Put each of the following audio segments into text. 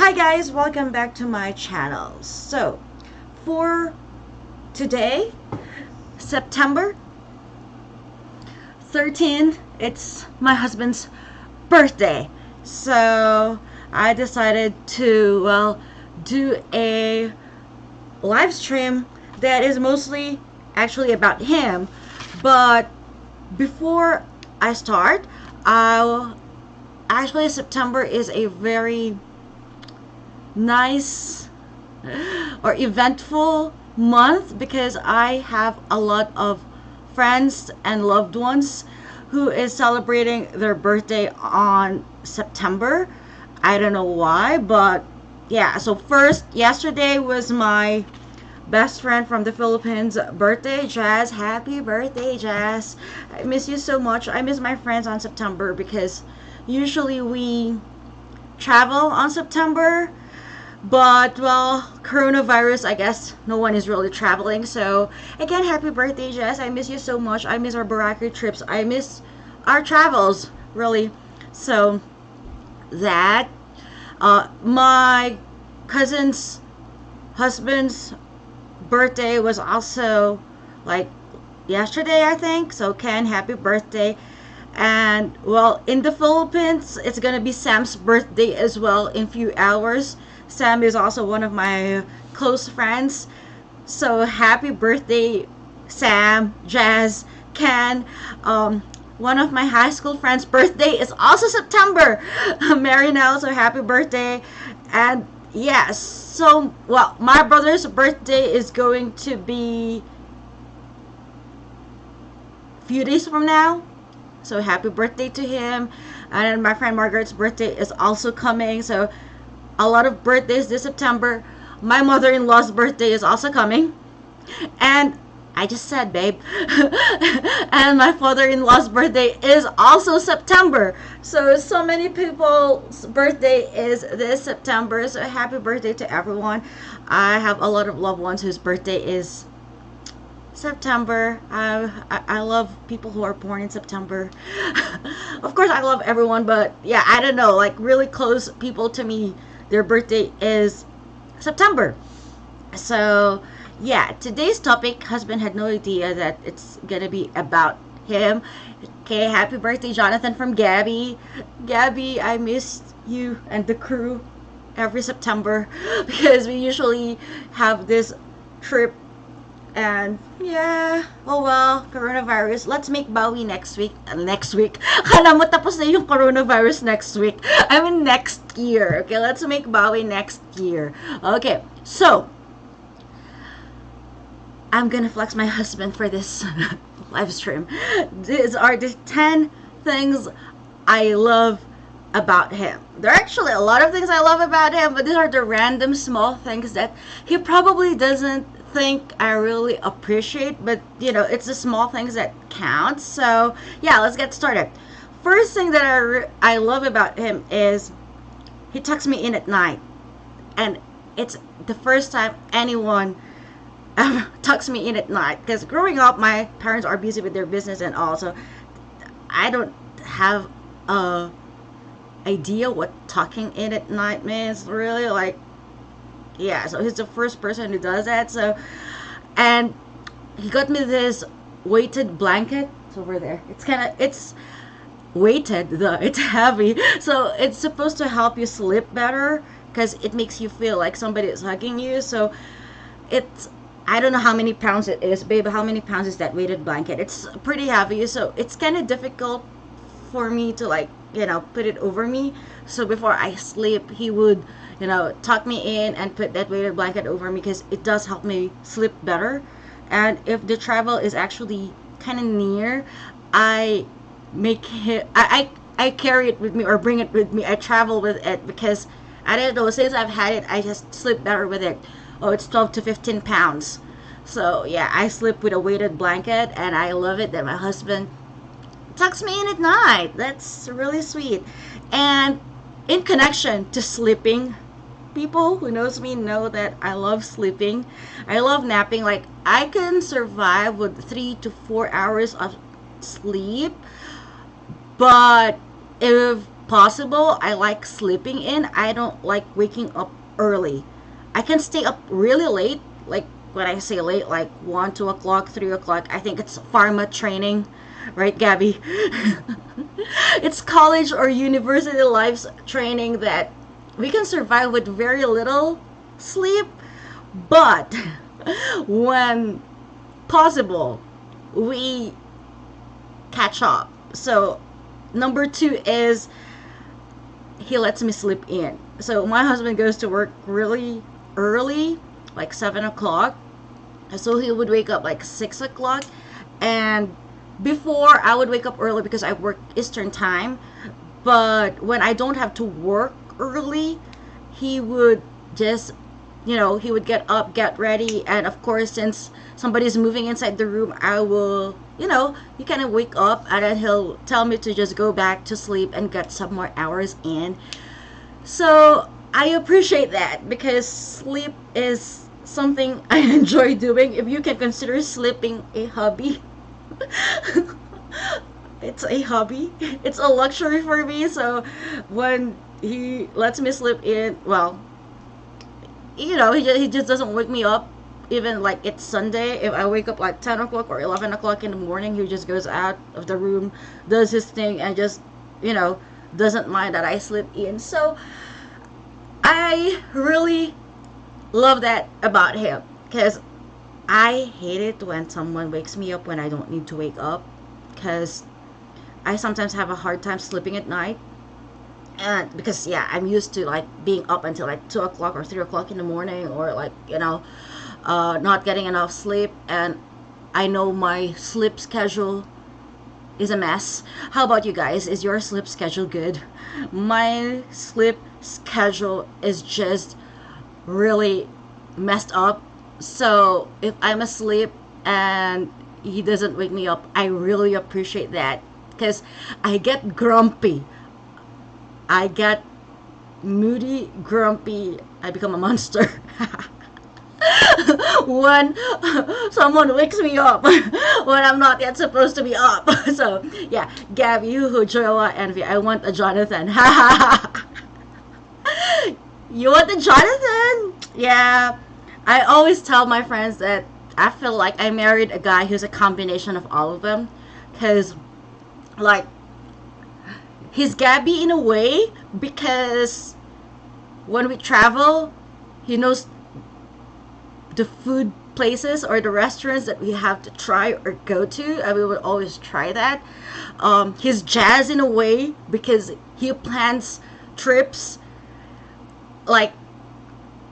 Hi guys, welcome back to my channel. So, for today, September 13th, it's my husband's birthday. So, I decided to, do a live stream that is mostly actually about him. But before I start, actually September is a very nice or eventful month because I have a lot of friends and loved ones who is celebrating their birthday on September. I don't know why, but yeah. So first, yesterday was my best friend from the Philippines birthday, Jazz. Happy birthday, Jazz. I miss you so much. I miss my friends on September because usually we travel on September. But, coronavirus, I guess no one is really traveling. So, again, happy birthday, Jess. I miss you so much. I miss our Boracay trips. I miss our travels, really. So, that. My cousin's husband's birthday was also, like, yesterday, I think. So, Ken, happy birthday. And, in the Philippines, it's gonna be Sam's birthday as well in a few hours. Sam is also one of my close friends. So happy birthday, Sam, Jazz, Ken. One of my high school friends' birthday is also September. Mary Nell, so happy birthday. And yes, my brother's birthday is going to be a few days from now. So happy birthday to him. And my friend Margaret's birthday is also coming. So a lot of birthdays this September. My mother-in-law's birthday is also coming. And I just said, babe. And my father-in-law's birthday is also September. So many people's birthday is this September. So happy birthday to everyone. I have a lot of loved ones whose birthday is September. I love people who are born in September. Of course, I love everyone, but yeah, I don't know. Like really close people to me, their birthday is September. So yeah, today's topic, husband had no idea that it's gonna be about him. Okay, happy birthday, Jonathan, from Gabby. Gabby, I missed you and the crew every September because we usually have this trip. And yeah, coronavirus. Let's make bawi next week. Next week. Kala mo tapos na yung coronavirus next week. I mean next year. Okay, let's make bawi next year. Okay, so I'm gonna flex my husband for this live stream. These are the 10 things I love about him. There are actually a lot of things I love about him, but these are the random small things that he probably doesn't think I really appreciate, but it's the small things that count. So yeah, let's get started. First thing that I love about him is he tucks me in at night, and it's the first time anyone ever tucks me in at night, because growing up my parents are busy with their business and all, so I don't have a idea what tucking in at night means really. Like, yeah, so he's the first person who does that. So, and he got me this weighted blanket. It's over there. It's weighted though. It's heavy. So it's supposed to help you sleep better because it makes you feel like somebody is hugging you. So I don't know how many pounds it is, babe. How many pounds is that weighted blanket? It's pretty heavy. So it's kind of difficult for me to put it over me. So before I sleep, he would tuck me in and put that weighted blanket over me because it does help me sleep better. And if the travel is actually kind of near, I carry it with me or bring it with me. I travel with it because I don't know, since I've had it, I just sleep better with it. Oh, it's 12 to 15 pounds. So yeah, I sleep with a weighted blanket, and I love it that my husband tucks me in at night. That's really sweet. And in connection to sleeping, people who knows me know that I love sleeping. I love napping. Like, I can survive with 3 to 4 hours of sleep, but if possible, I like sleeping in. I don't like waking up early. I can stay up really late, like when I say late, like 1, 2 o'clock, 3 o'clock. I think it's pharma training, right, Gabby? It's college or university life training that we can survive with very little sleep, but when possible, we catch up. So, number two is he lets me sleep in. So, my husband goes to work really early, like 7 o'clock. So, he would wake up like 6 o'clock. And before, I would wake up early because I work Eastern time. But when I don't have to work early, he would just, he would get up, get ready, and of course, since somebody's moving inside the room, I will, he kind of wake up, and then he'll tell me to just go back to sleep and get some more hours in. So I appreciate that because sleep is something I enjoy doing. If you can consider sleeping a hobby, it's a hobby. It's a luxury for me. So when he lets me sleep in, well, he just doesn't wake me up. Even like it's Sunday, if I wake up like 10 o'clock or 11 o'clock in the morning, he just goes out of the room, does his thing, and just, doesn't mind that I sleep in. So I really love that about him because I hate it when someone wakes me up when I don't need to wake up, because I sometimes have a hard time sleeping at night. And because I'm used to like being up until like 2 o'clock or 3 o'clock in the morning, or like not getting enough sleep, and I know my sleep schedule is a mess. How about you guys? Is your sleep schedule good? My sleep schedule is just really messed up. So if I'm asleep and he doesn't wake me up, I really appreciate that because I get grumpy. I get moody, grumpy. I become a monster when someone wakes me up when I'm not yet supposed to be up. So yeah, Gabby, Huhu, Joa, Envy. I want a Jonathan. You want the Jonathan? Yeah. I always tell my friends that I feel like I married a guy who's a combination of all of them, because like he's Gabby in a way because when we travel, he knows the food places or the restaurants that we have to try or go to, and we would always try that. He's Jazz in a way because he plans trips. Like,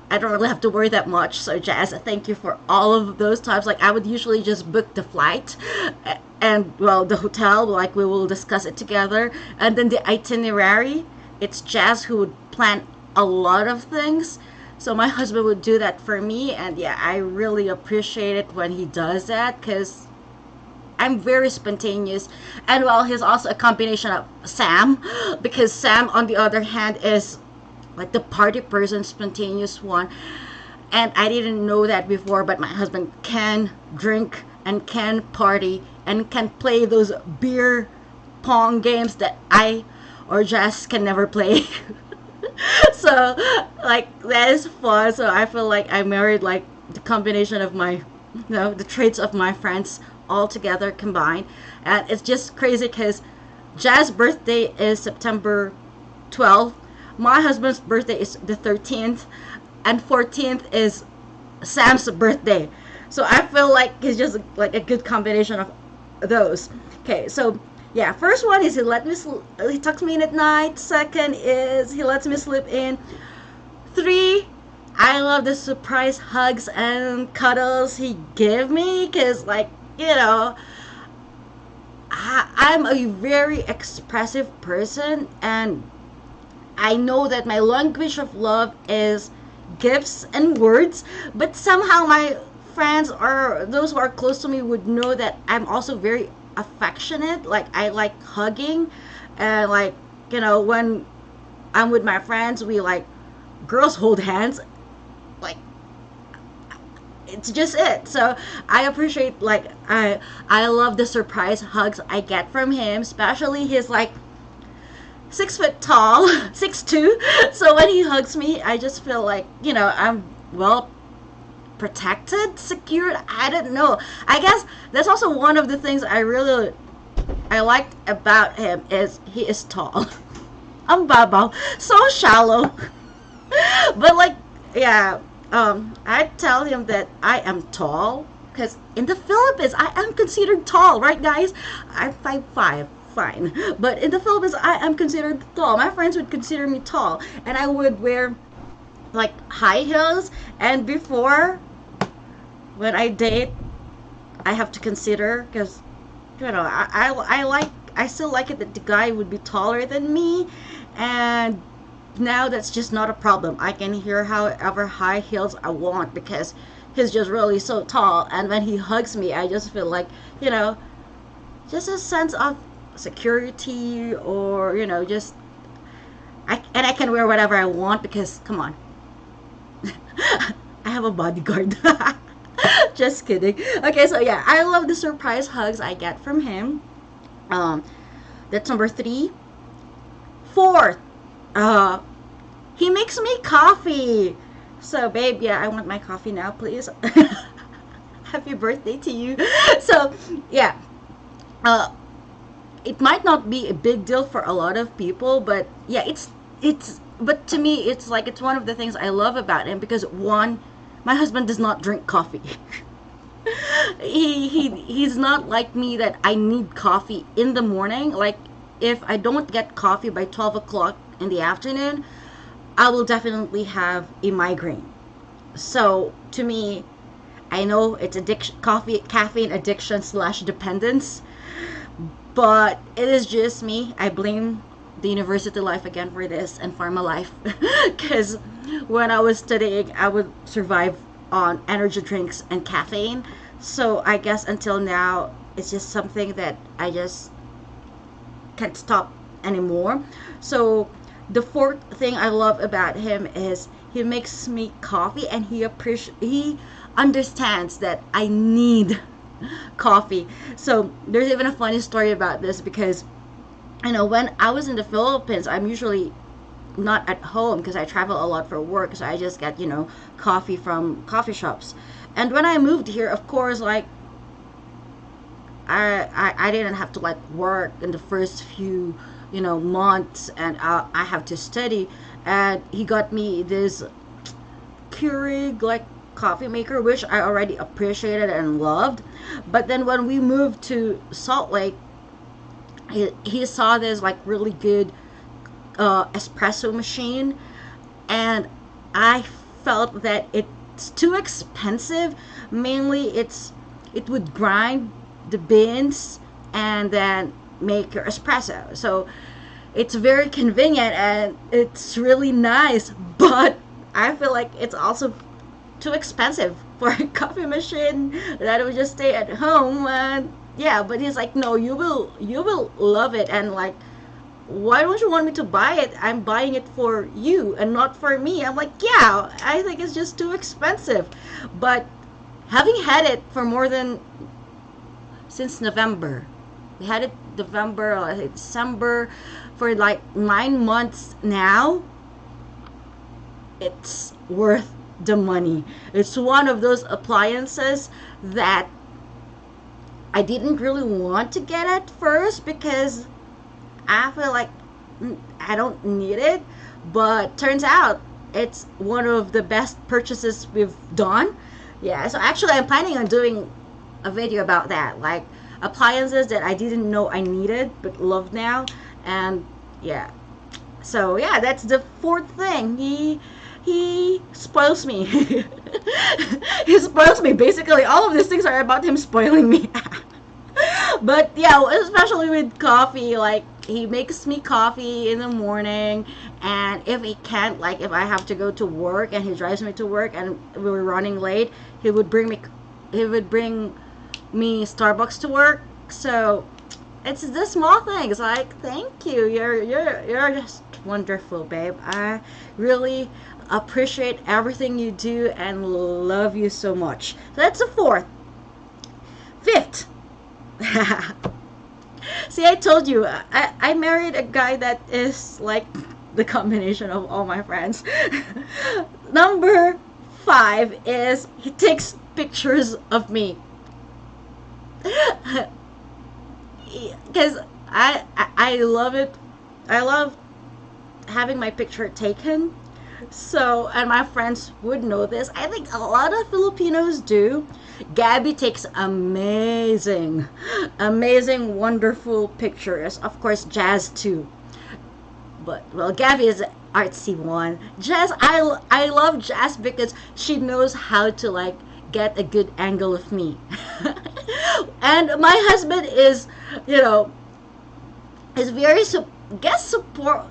I don't really have to worry that much. So Jazz, thank you for all of those times. Like, I would usually just book the flight and, well, the hotel, like we will discuss it together, and then the itinerary, it's Jazz who would plan a lot of things. So my husband would do that for me, and yeah, I really appreciate it when he does that because I'm very spontaneous. And well, he's also a combination of Sam, because Sam on the other hand is like the party person, spontaneous one, and I didn't know that before, but my husband can drink and can party and can play those beer pong games that I or Jess can never play. So like that is fun. So I feel like I married like the combination of my the traits of my friends all together combined. And it's just crazy because Jazz's birthday is September 12th, my husband's birthday is the 13th, and 14th is Sam's birthday. So I feel like it's just like a good combination of those. Okay, so yeah, first one is he tucks me in at night. Second is he lets me sleep in. 3, I love the surprise hugs and cuddles he give me because, like, I'm a very expressive person, and I know that my language of love is gifts and words, but somehow my friends or those who are close to me would know that I'm also very affectionate. Like, I like hugging, and like, when I'm with my friends, we like girls hold hands. Like, it's just it. So I appreciate, like, I love the surprise hugs I get from him, especially his like 6 foot tall, 6'2". So when he hugs me, I just feel like, I'm well protected, secured. I don't know. I guess that's also one of the things I liked about him is he is tall. I'm babaw, so shallow. But like, yeah, I tell him that I am tall because in the Philippines I am considered tall, right, guys? I'm 5'5". Fine, but in the Philippines I am considered tall. My friends would consider me tall, and I would wear like high heels. And before, when I date, I have to consider because I still like it that the guy would be taller than me, and now that's just not a problem. I can hear however high heels I want because he's just really so tall. And when he hugs me, I just feel like, just a sense of security, or just I can wear whatever I want because come on, I have a bodyguard. Just kidding. Okay, so yeah, I love the surprise hugs I get from him. That's number 3. 4th, he makes me coffee. So babe, yeah, I want my coffee now, please. Happy birthday to you. So yeah, it might not be a big deal for a lot of people, but yeah, but to me it's like it's one of the things I love about him because one, my husband does not drink coffee. He's not like me that I need coffee in the morning. Like if I don't get coffee by 12 o'clock in the afternoon, I will definitely have a migraine. So to me, I know it's caffeine addiction / dependence, but it is just me. I blame the university life again for this and pharma life because when I was studying, I would survive on energy drinks and caffeine. So I guess until now, it's just something that I just can't stop anymore. So the 4th thing I love about him is he makes me coffee, and he understands that I need coffee. So there's even a funny story about this because when I was in the Philippines, I'm usually not at home because I travel a lot for work, so I just get coffee from coffee shops. And when I moved here, of course, like I didn't have to like work in the first few months, and I have to study. And he got me this Keurig like coffee maker, which I already appreciated and loved. But then when we moved to Salt Lake, he saw this like really good espresso machine, and I felt that it's too expensive. Mainly it would grind the beans and then make your espresso. So it's very convenient and it's really nice, but I feel like it's also too expensive for a coffee machine that would just stay at home. And yeah, but he's like, no, you will love it, and like, why don't you want me to buy it? I'm buying it for you and not for me. I'm like, yeah, I think it's just too expensive. But having had it for since November, we had it November, December, for like 9 months now, it's worth the money. It's one of those appliances that I didn't really want to get at first because I feel like I don't need it, but turns out it's one of the best purchases we've done. Yeah, so actually I'm planning on doing a video about that, like appliances that I didn't know I needed but love now. And yeah, so yeah, that's the 4th thing. He spoils me. He spoils me. Basically all of these things are about him spoiling me. But yeah, especially with coffee, like he makes me coffee in the morning, and if he can't, like if I have to go to work and he drives me to work and we're running late, he would bring me Starbucks to work. So it's the small things, like thank you, you're just wonderful, babe. I really appreciate everything you do and love you so much. So that's the 4th. 5th. See, I told you, I married a guy that is like the combination of all my friends. Number five is he takes pictures of me. Because I love it. I love having my picture taken. So, and my friends would know this. I think a lot of Filipinos do. Gabby takes amazing, amazing, wonderful pictures. Of course, Jazz too. But, well, Gabby is the artsy one. Jazz, I love Jazz because she knows how to, like, get a good angle of me. And my husband is, you know, is very guess support.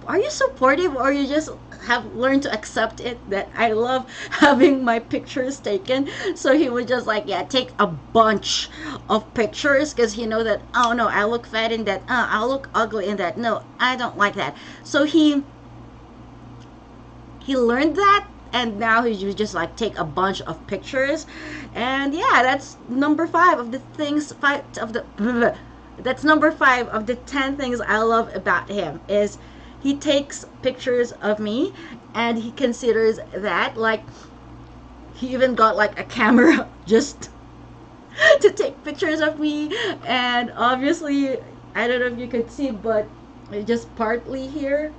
Are you supportive, or you just have learned to accept it that I love having my pictures taken? So he would just like, yeah, take a bunch of pictures because he know that, oh no, I look fat in that, I look ugly in that, no, I don't like that. So he learned that, and now he would just like take a bunch of pictures. And yeah, that's number five of the things, five of the that's number five of the 10 things I love about him is he takes pictures of me, and he considers that like he even got like a camera just to take pictures of me. And obviously, I don't know if you could see, but just partly here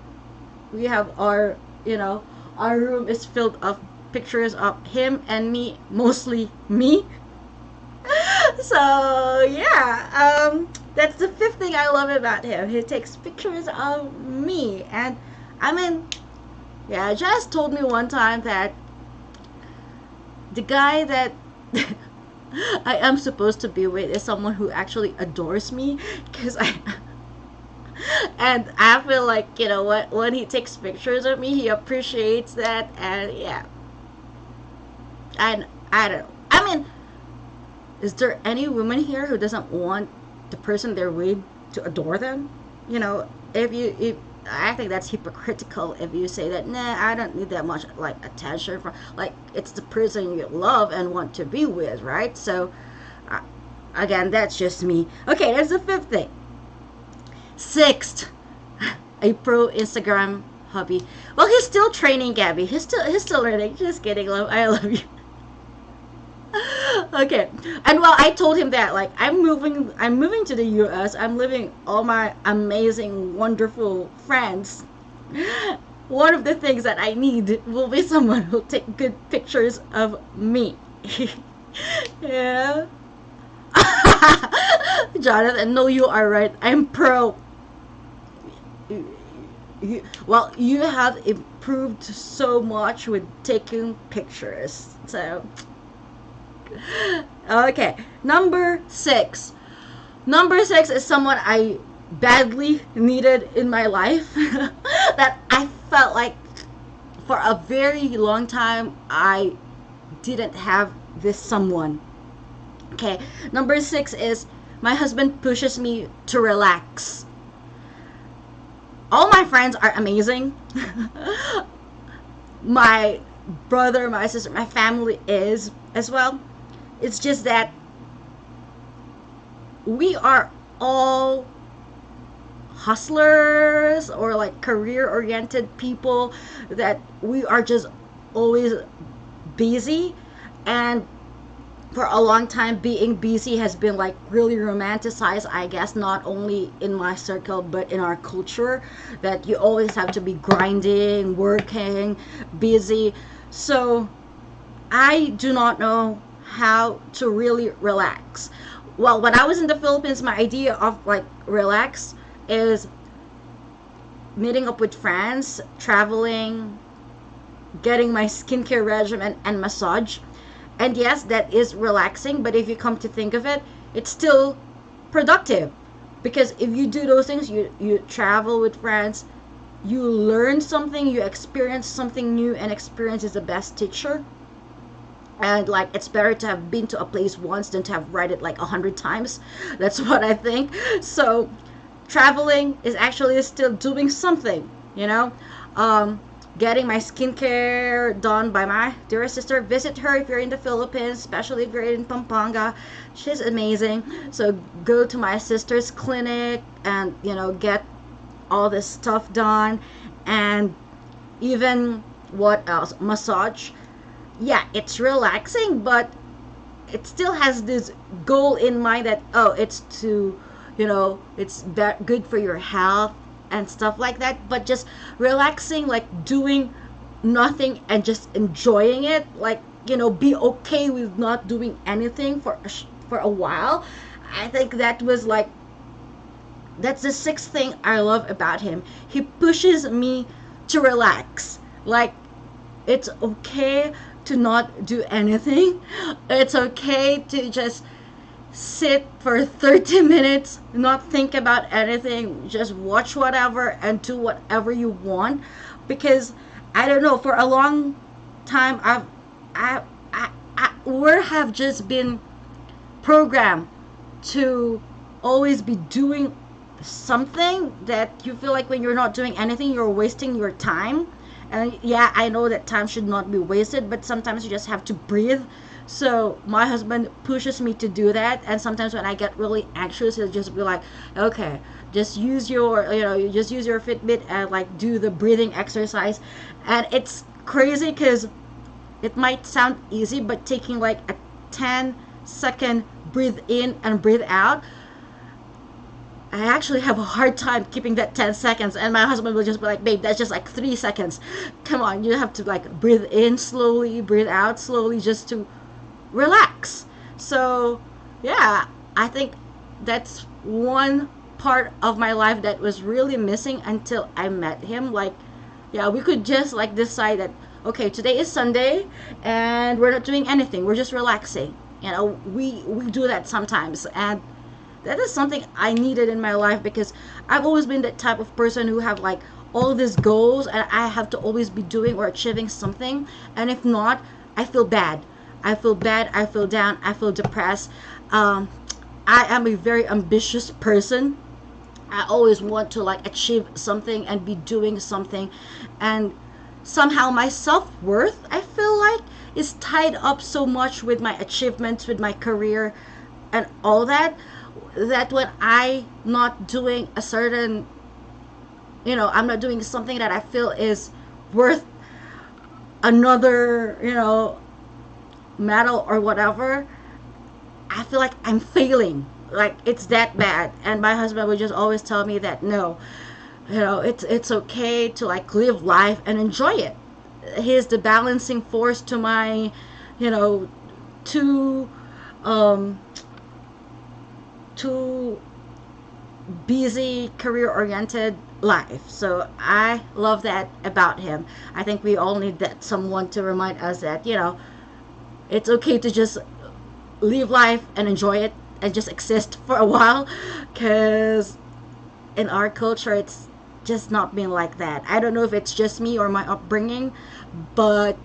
we have our, you know, our room is filled of pictures of him and me, mostly me. So yeah, that's the fifth thing I love about him. He takes pictures of me. And I mean, yeah, Jess told me one time that the guy that I am supposed to be with is someone who actually adores me, because I and I feel like, you know what, when he takes pictures of me, he appreciates that. And yeah, and I don't know, I mean, is there any woman here who doesn't want the person they're with to adore them? You know, if I think that's hypocritical if you say that, nah, I don't need that much like attention from, like, it's the person you love and want to be with, right? So again, that's just me. Okay, that's the fifth thing. Sixth, a pro Instagram hobby. Well, he's still training, Gabby. He's still learning. Just kidding, love. I love you. Okay, and well, I told him that like I'm moving to the US. I'm leaving all my amazing, wonderful friends. One of the things that I need will be someone who'll take good pictures of me. Yeah. Jonathan, no, you are right. I'm pro. Well, you have improved so much with taking pictures. So okay, number six. Number six is someone I badly needed in my life. That I felt like for a very long time I didn't have this someone. Okay, number six is my husband pushes me to relax. All my friends are amazing. My brother, my sister, my family is as well. It's just that we are all hustlers or like career oriented people, that we are just always busy. And for a long time, being busy has been like really romanticized, I guess, not only in my circle but in our culture, that you always have to be grinding, working, busy. So I do not know how to really relax. Well, when I was in the Philippines, my idea of like relax is meeting up with friends, traveling, getting my skincare regimen and massage. And yes, that is relaxing, but if you come to think of it, it's still productive. Because if you do those things, you travel with friends, you learn something, you experience something new, and experience is the best teacher. And like, it's better to have been to a place once than to have read it like 100 times. That's what I think. So traveling is actually still doing something, you know. getting my skincare done by my dear sister. Visit her if you're in the Philippines, especially if you're in Pampanga. She's amazing. So go to my sister's clinic and, get all this stuff done. And even, what else? Massage. Yeah, it's relaxing, but it still has this goal in mind that, oh, it's to, it's good for your health and stuff like that. But just relaxing, like doing nothing and just enjoying it, like, be okay with not doing anything for a while. I think that's the sixth thing I love about him. He pushes me to relax. Like, it's okay to not do anything. It's okay to just sit for 30 minutes, not think about anything, just watch whatever and do whatever you want. Because I don't know, for a long time we have just been programmed to always be doing something that you feel like when you're not doing anything, you're wasting your time. And yeah, I know that time should not be wasted, but sometimes you just have to breathe. So my husband pushes me to do that, and sometimes when I get really anxious, he'll just be like, "Okay, just use your, you just use your Fitbit and like do the breathing exercise." And it's crazy because it might sound easy, but taking like a 10-second breathe in and breathe out, I actually have a hard time keeping that 10 seconds. And my husband will just be like, "Babe, that's just like 3 seconds. Come on, you have to like breathe in slowly, breathe out slowly just to relax." So, yeah, I think that's one part of my life that was really missing until I met him. Like, yeah, we could just like decide that, okay, today is Sunday and we're not doing anything. We're just relaxing. We do that sometimes. And that is something I needed in my life, because I've always been that type of person who have like all these goals and I have to always be doing or achieving something. And if not, I feel bad. I feel bad. I feel down. I feel depressed. I am a very ambitious person. I always want to like achieve something and be doing something. And somehow my self-worth, I feel like, is tied up so much with my achievements, with my career and all that, that when I not doing a certain, I'm not doing something that I feel is worth another, medal or whatever, I feel like I'm failing. Like, it's that bad. And my husband would just always tell me that no, it's okay to like live life and enjoy it. He's the balancing force to my, too too busy career oriented life. So I love that about him. I think we all need that someone to remind us that, it's okay to just live life and enjoy it and just exist for a while, because in our culture it's just not been like that. I don't know if it's just me or my upbringing, but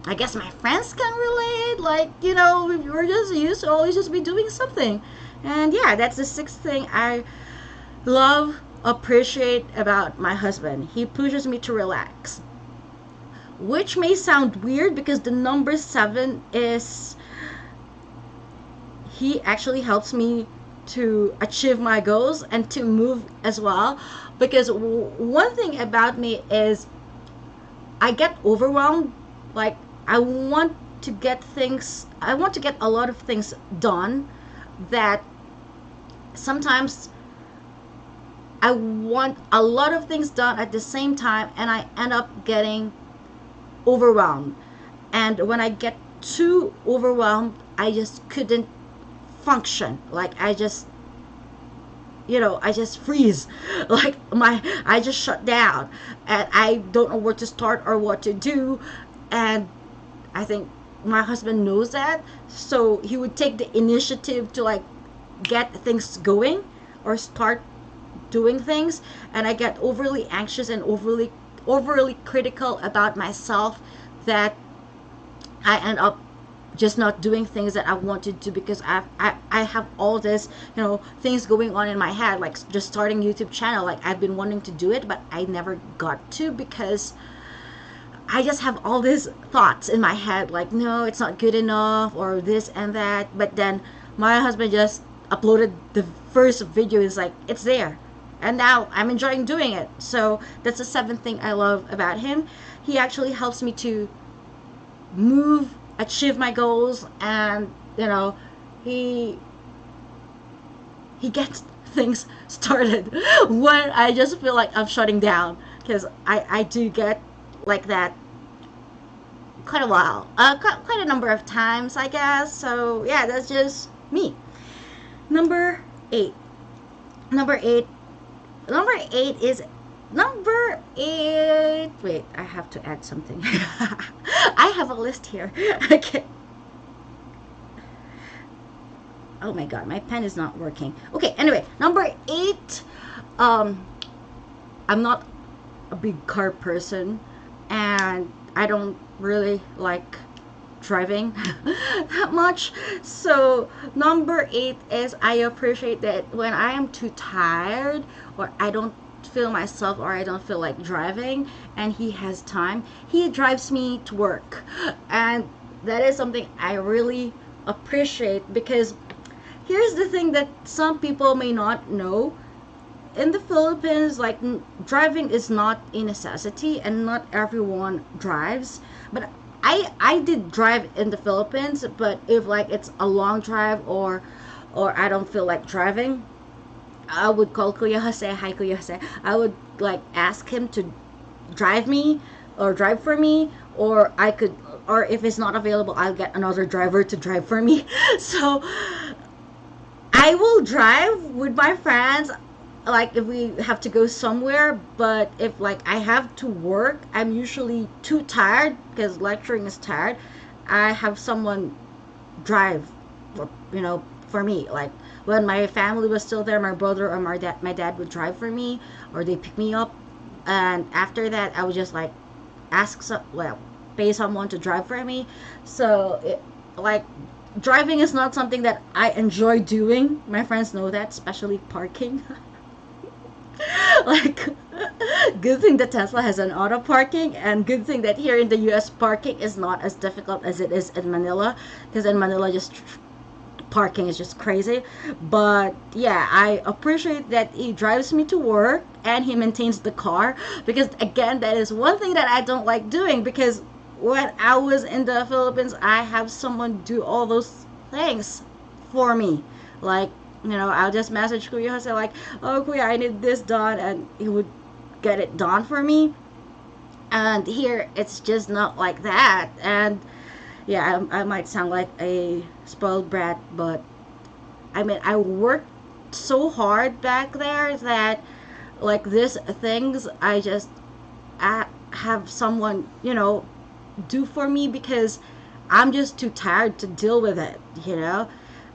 I guess my friends can relate. Like, we're just used to always just be doing something. And yeah, that's the sixth thing I love, appreciate about my husband. He pushes me to relax. Which may sound weird because the number 7 is he actually helps me to achieve my goals and to move as well. Because one thing about me is I get overwhelmed. Like, I want to get a lot of things done, that sometimes I want a lot of things done at the same time and I end up getting overwhelmed. And when I get too overwhelmed, I just couldn't function. Like, I just freeze. Like, I just shut down and I don't know where to start or what to do. And I think my husband knows that, so he would take the initiative to like get things going or start doing things. And I get overly anxious and overly critical about myself, that I end up just not doing things that I want to do because I have all this, things going on in my head, like just starting YouTube channel. Like I've been wanting to do it, but I never got to because I just have all these thoughts in my head, like, no, it's not good enough, or this and that. But then my husband just uploaded the first video. It's like, it's there. And now I'm enjoying doing it. So that's the seventh thing I love about him. He actually helps me to move, achieve my goals, and, he gets things started when I just feel like I'm shutting down. Because I do get like that quite a while, quite a number of times, I guess. So yeah, that's just me. Number eight. Number eight. Number eight is number eight. Wait, I have to add something. I have a list here. Okay. Oh my god, my pen is not working. Okay, anyway, number eight. I'm not a big car person, and I don't really like driving that much. So number eight is I appreciate that when I am too tired, or I don't feel myself, or I don't feel like driving, and he has time, he drives me to work. And that is something I really appreciate, because here's the thing that some people may not know. In the Philippines, like, driving is not a necessity, and not everyone drives. But I did drive in the Philippines, but if like it's a long drive, or I don't feel like driving, I would call Kuya Jose. Hi, Kuya Jose. I would like ask him to drive me, or drive for me, or I could, or if it's not available, I'll get another driver to drive for me. So I will drive with my friends, like if we have to go somewhere. But if like I have to work, I'm usually too tired, because lecturing is tired. I have someone drive, for me. Like when my family was still there, my brother or my dad would drive for me, or they pick me up. And after that, I would just like pay someone to drive for me. So like, driving is not something that I enjoy doing. My friends know that, especially parking. Like, good thing that Tesla has an auto parking, and good thing that here in the US parking is not as difficult as it is in Manila, because in Manila just parking is just crazy. But yeah, I appreciate that he drives me to work and he maintains the car, because again, that is one thing that I don't like doing, because when I was in the Philippines, I have someone do all those things for me. Like, I'll just message Kuya Jose, like, oh Kuya, I need this done, and he would get it done for me. And here, it's just not like that. And yeah, I might sound like a spoiled brat, but I mean, I worked so hard back there that, like, these things, I have someone, do for me, because I'm just too tired to deal with it.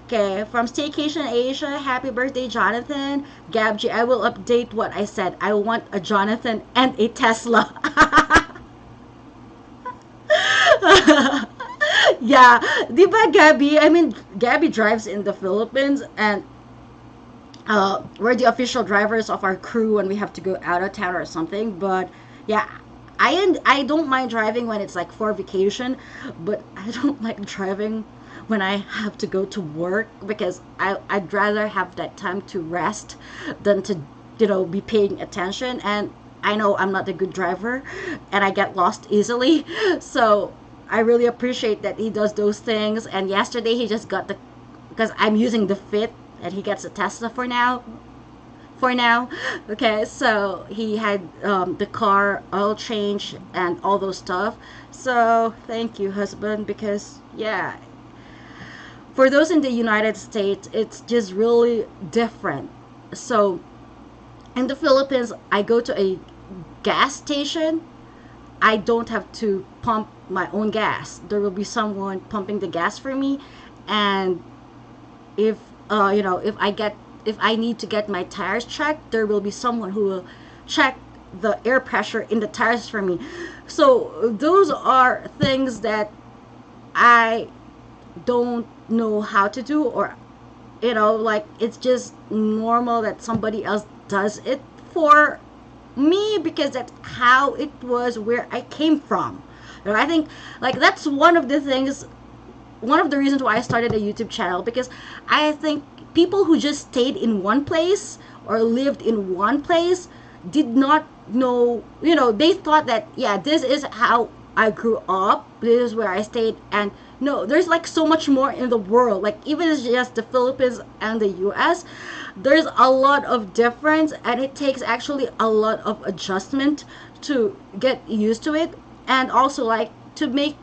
Okay, from Staycation Asia, happy birthday, Jonathan. Gabji, I will update what I said. I want a Jonathan and a Tesla. Yeah, di ba, Gabby? I mean, Gabby drives in the Philippines, and we're the official drivers of our crew when we have to go out of town or something. But yeah, I don't mind driving when it's like for vacation, but I don't like driving when I have to go to work, because I'd rather have that time to rest than to be paying attention. And I know I'm not a good driver, and I get lost easily. So I really appreciate that he does those things. And yesterday he just got because I'm using the Fit, and he gets a Tesla for now. Okay, so he had the car oil change and all those stuff. So thank you, husband, because yeah, for those in the United States, it's just really different. So in the Philippines, I go to a gas station, I don't have to pump my own gas. There will be someone pumping the gas for me. And if if I need to get my tires checked, there will be someone who will check the air pressure in the tires for me. So those are things that I don't know how to do, or like it's just normal that somebody else does it for me, because that's how it was where I came from. I think like that's one of the reasons why I started a YouTube channel, because I think people who just stayed in one place or lived in one place did not know, they thought that, yeah, this is how I grew up, this is where I stayed, and no, there's like so much more in the world. Like, even it's just the Philippines and the US, there's a lot of difference, and it takes actually a lot of adjustment to get used to it, and also like to make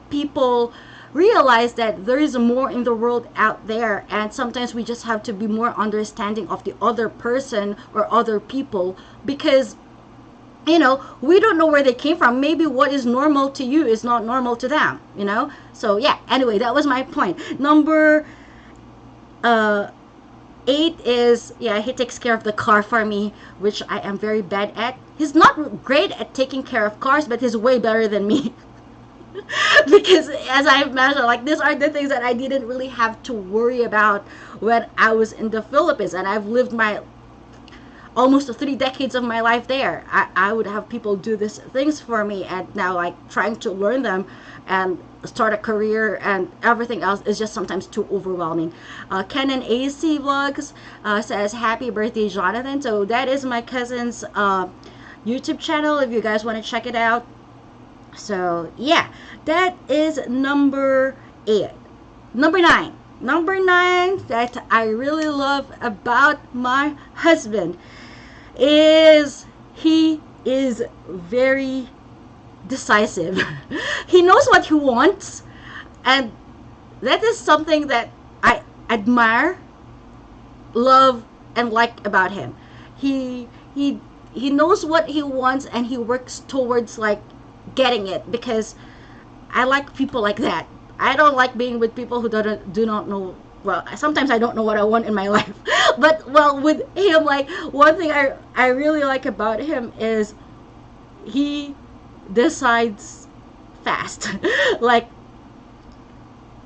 people realize that there is more in the world out there, and sometimes we just have to be more understanding of the other person or other people, because we don't know where they came from. Maybe what is normal to you is not normal to them. So yeah, anyway, that was my point. Number 8 is, yeah, he takes care of the car for me, which I am very bad at. He's not great at taking care of cars, but he's way better than me. Because as I've mentioned, like, these are the things that I didn't really have to worry about when I was in the Philippines, and I've lived my almost 3 decades of my life there. I would have people do these things for me, and now like trying to learn them and start a career and everything else is just sometimes too overwhelming. Ken and AC Vlogs says, happy birthday, Jonathan. So that is my cousin's YouTube channel, if you guys want to check it out. So yeah, that is number 8. Number 9 that I really love about my husband is he is very decisive. He knows what he wants, and that is something that I admire, love, and like about him. He knows what he wants, and he works towards like getting it, because I like people like that. I don't like being with people who do not know. Well, sometimes I don't know what I want in my life. But well, with him, like, one thing I really like about him is he decides fast. Like,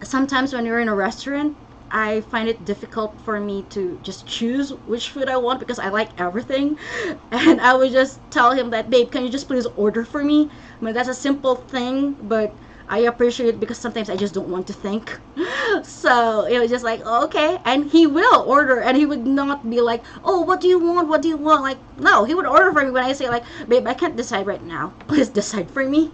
sometimes when you're in a restaurant, I find it difficult for me to just choose which food I want, because I like everything. And I would just tell him that, babe, can you just please order for me? I mean, that's a simple thing, but I appreciate it because sometimes I just don't want to think. So it was just like, oh, okay. And he will order, and he would not be like, oh, what do you want? What do you want? Like, no, he would order for me when I say, like, babe, I can't decide right now. Please decide for me.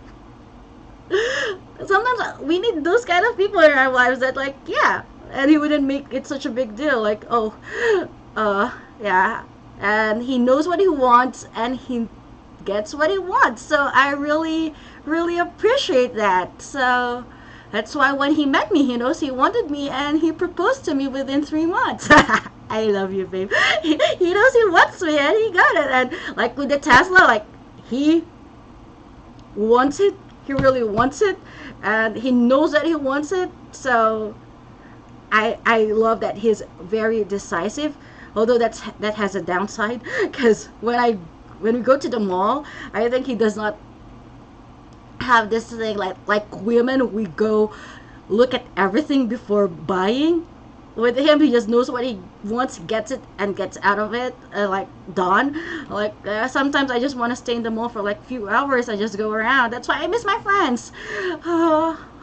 Sometimes we need those kind of people in our lives that, like, yeah. And he wouldn't make it such a big deal. Like, oh, yeah. And he knows what he wants, and he gets what he wants. So I really, really appreciate that. So that's why when he met me, he knows he wanted me, and he proposed to me within 3 months. I love you, babe. He knows he wants me, and he got it. And like with the Tesla, like, he wants it. He really wants it, and he knows that he wants it. So I love that he's very decisive. Although that has a downside, because when we go to the mall, I think he does not have this thing like women. We go look at everything before buying. With him, he just knows what he wants, gets it, and gets out of it. Like, done. Like, sometimes I just want to stay in the mall for like few hours. I just go around. That's why I miss my friends.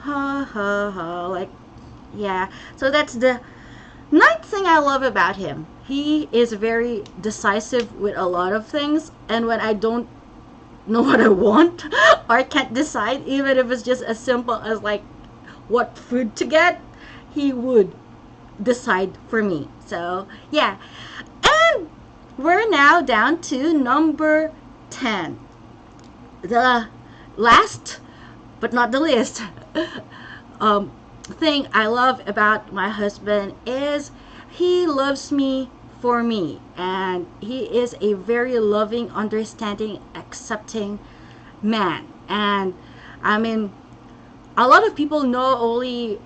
Like, yeah. So that's the 9th thing I love about him. He is very decisive with a lot of things, and when I don't know what I want or I can't decide, even if it's just as simple as like what food to get, he would decide for me. So yeah, and we're now down to number 10, the last but not the least thing I love about my husband is he loves me for me, and he is a very loving, understanding, accepting man. And I mean, a lot of people know only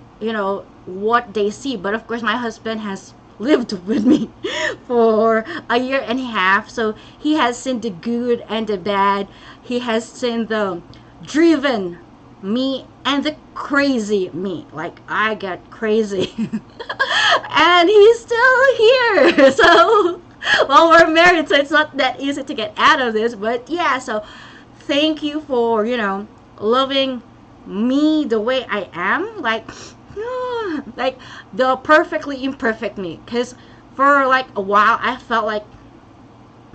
what they see, but of course my husband has lived with me for a year and a half, so he has seen the good and the bad. He has seen the driven me and the crazy me. Like, I get crazy. And he's still here. So, well, we're married, so it's not that easy to get out of this. But yeah, so thank you for, loving me the way I am. Like the perfectly imperfect me. Because for like a while, I felt like,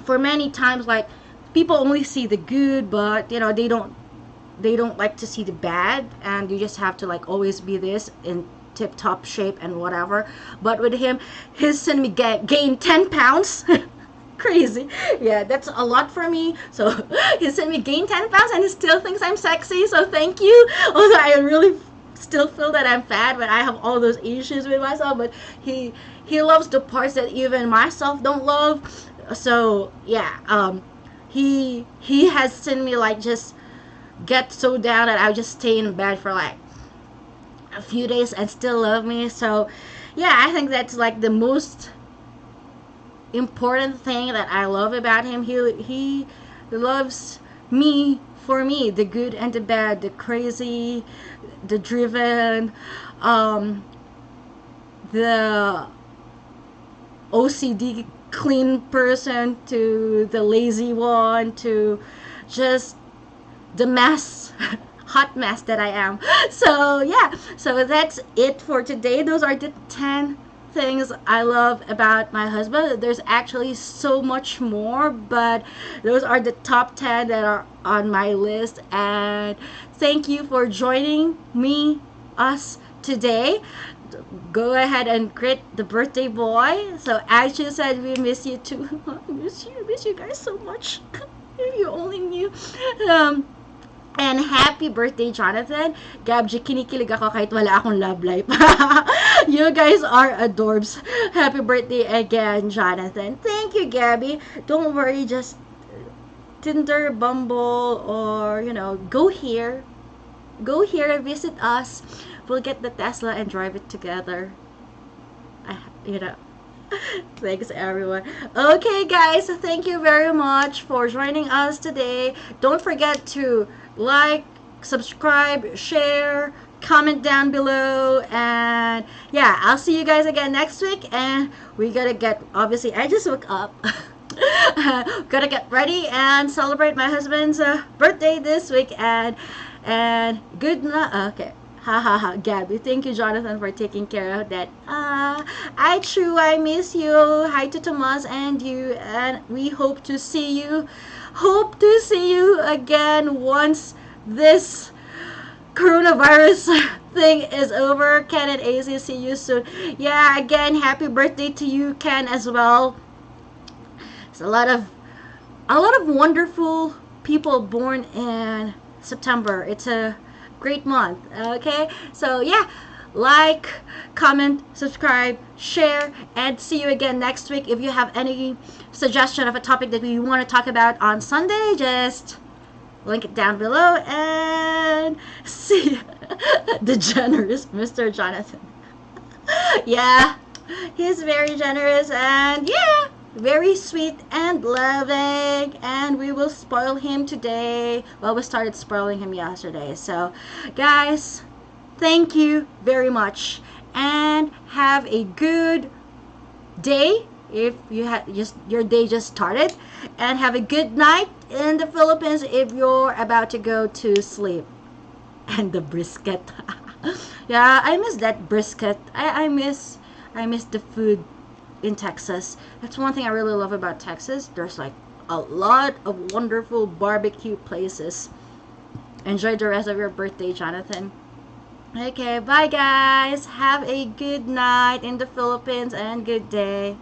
for many times, like, people only see the good, but they don't like to see the bad, and you just have to like always be this in tip top shape and whatever. But with him, he's seen me gain 10 pounds. Crazy. Yeah, that's a lot for me. So he sent me gain 10 pounds and he still thinks I'm sexy, so thank you. Although I really still feel that I'm fat, but I have all those issues with myself. But he loves the parts that even myself don't love. So yeah, he has seen me like just get so down that I just stay in bed for like a few days and still love me. So yeah, I think that's like the most important thing that I love about him. He loves me for me, the good and the bad, the crazy, the driven, the OCD clean person, to the lazy one, to just the mess, hot mess that I am. So yeah, so that's it for today. Those are the 10 things I love about my husband. There's actually so much more, but those are the top 10 that are on my list. And thank you for joining us today. Go ahead and greet the birthday boy. So as you said, we miss you too. Miss you guys so much. You only knew. And happy birthday, Jonathan. Gabji, kinikilig ako kahit wala akong love life. You guys are adorbs. Happy birthday again, Jonathan. Thank you, Gabby. Don't worry, just Tinder, Bumble, or, go here. Go here and visit us. We'll get the Tesla and drive it together. You know. Thanks, everyone. Okay, guys, thank you very much for joining us today. Don't forget to like, subscribe, share, comment down below, and yeah, I'll see you guys again next week. And we gotta get, obviously, I just woke up. Gotta get ready and celebrate my husband's birthday this week. And good night. Okay. Ha ha ha, Gabby. Thank you, Jonathan, for taking care of that. I miss you. Hi to Tomas and you, and we hope to see you. Hope to see you again once this coronavirus thing is over. Ken and AZ, see you soon. Yeah, again, happy birthday to you, Ken, as well. It's a lot of wonderful people born in September. It's a great month. Okay, so yeah, like, comment, subscribe, share, and see you again next week. If you have any suggestion of a topic that we want to talk about on Sunday, just link it down below. And see the generous Mr. Jonathan. Yeah, he's very generous, and yeah, very sweet and loving, and we will spoil him today. Well, we started spoiling him yesterday. So guys, thank you very much, and have a good day if you had just your day just started, and have a good night in the Philippines if you're about to go to sleep. And the brisket. Yeah, I miss that brisket. I miss the food in Texas. That's one thing I really love about Texas. There's like a lot of wonderful barbecue places. Enjoy the rest of your birthday, Jonathan. Okay, bye guys. Have a good night in the Philippines and good day.